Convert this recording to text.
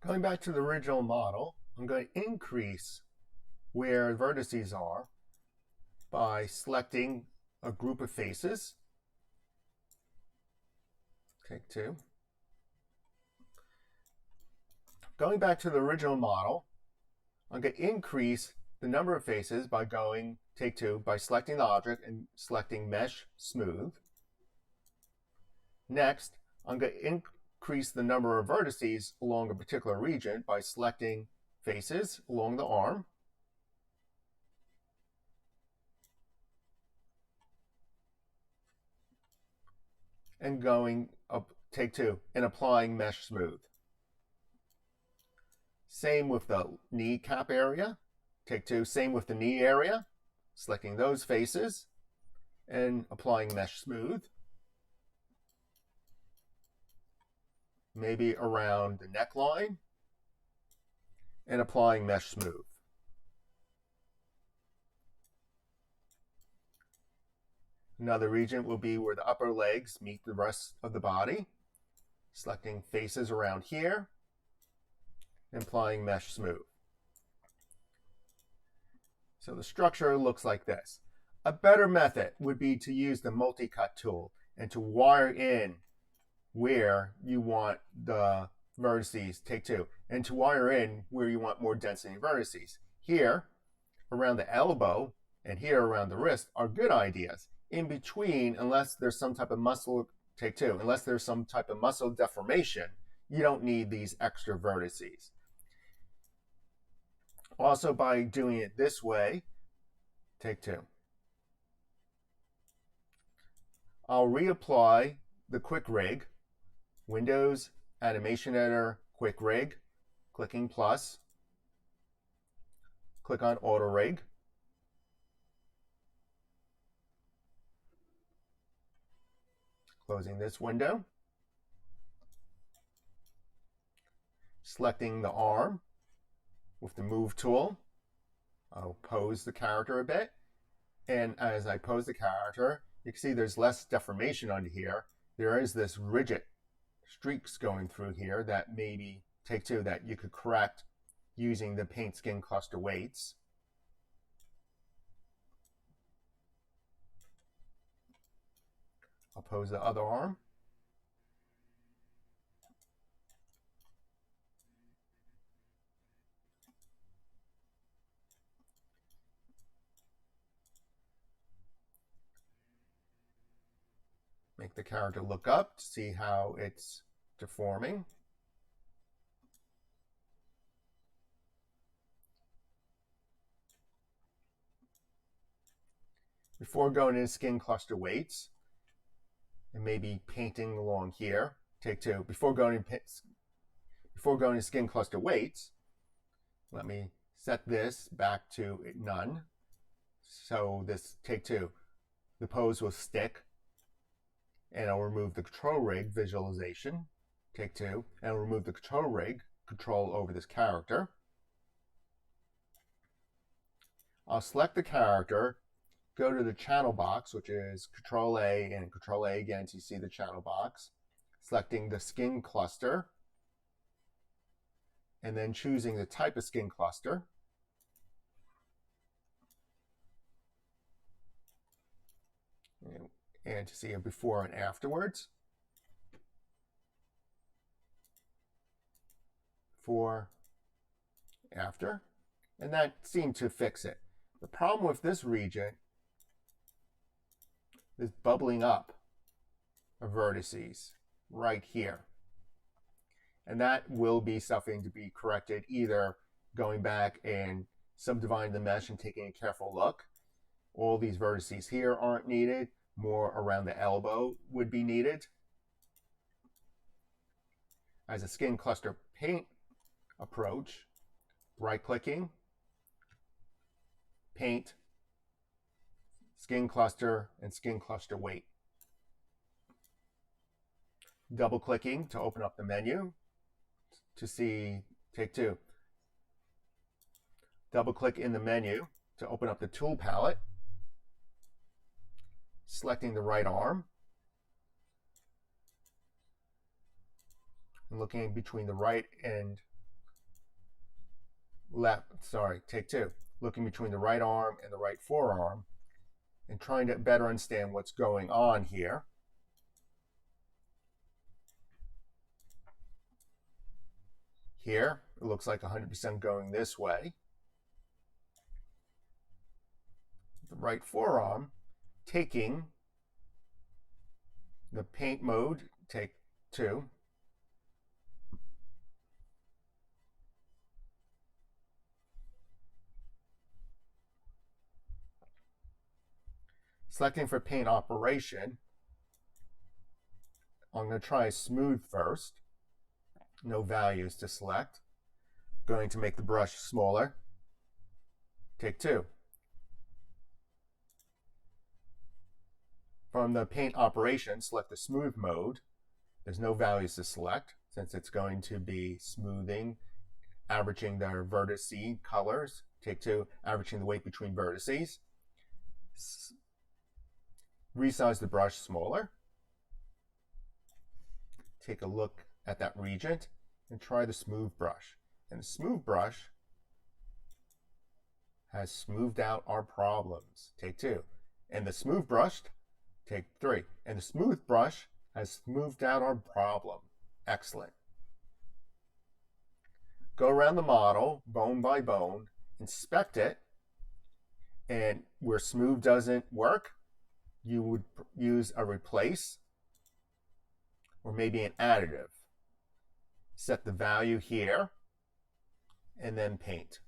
Going back to the original model, I'm going to increase where vertices are by selecting a group of faces. Take two. Going back to the original model, I'm going to increase the number of faces by going, take two, by selecting the object and selecting Mesh Smooth. Next, I'm going to increase the number of vertices along a particular region by selecting faces along the arm. And going up, take two, and applying Mesh Smooth. Same with the kneecap area. Take two, same with the knee area. Selecting those faces and applying Mesh Smooth. Maybe around the neckline and applying Mesh Smooth. Another region will be where the upper legs meet the rest of the body. Selecting faces around here and applying Mesh Smooth. So the structure looks like this. A better method would be to use the multi-cut tool and to wire in where you want the vertices, take two, and to wire in where you want more density vertices. Here, around the elbow, and here around the wrist are good ideas. In between, unless there's some type of muscle, take two, unless there's some type of muscle deformation, you don't need these extra vertices. Also, by doing it this way, take two, I'll reapply the quick rig, Windows, Animation Editor, quick rig, clicking plus, click on auto rig. Closing this window. Selecting the arm with the move tool. I'll pose the character a bit. And as I pose the character, you can see there's less deformation under here. There is this rigid streaks going through here that maybe, take two, that you could correct using the Paint Skin Cluster weights. I'll pose the other arm. Make the character look up to see how it's deforming. Before going into skin cluster weights, and maybe painting along here, take two, before going to skin cluster weights, let me set this back to none. So this, take two, the pose will stick. And I'll remove the control rig visualization, take two, and I'll remove the control rig, control over this character. I'll select the character, go to the channel box, which is Control A and Control A again to see the channel box, selecting the skin cluster, and then choosing the type of skin cluster. And to see a before and afterwards. Before, after, and that seemed to fix it. The problem with this region is bubbling up of vertices right here. And that will be something to be corrected, either going back and subdividing the mesh and taking a careful look. All these vertices here aren't needed. More around the elbow would be needed. As a skin cluster paint approach, right-clicking, paint, skin cluster, and skin cluster weight. Double-clicking to open up the menu to see, take two. Double-click in the menu to open up the tool palette. Selecting the right arm and looking between the right and take two. Looking between the right arm and the right forearm and trying to better understand what's going on here. Here, it looks like 100% going this way. The right forearm, taking the paint mode, take two. Selecting for paint operation, I'm going to try smooth first. No values to select. Going to make the brush smaller. Take two. From the paint operation, select the smooth mode. There's no values to select since it's going to be smoothing, averaging their vertice colors. Take two, averaging the weight between vertices. Resize the brush smaller. Take a look at that region and try the smooth brush. And the smooth brush has smoothed out our problems. Take two. And the smooth brush, take three. And the smooth brush has smoothed out our problem. Excellent. Go around the model, bone by bone, inspect it, and where smooth doesn't work, you would use a replace or maybe an additive. Set the value here and then paint.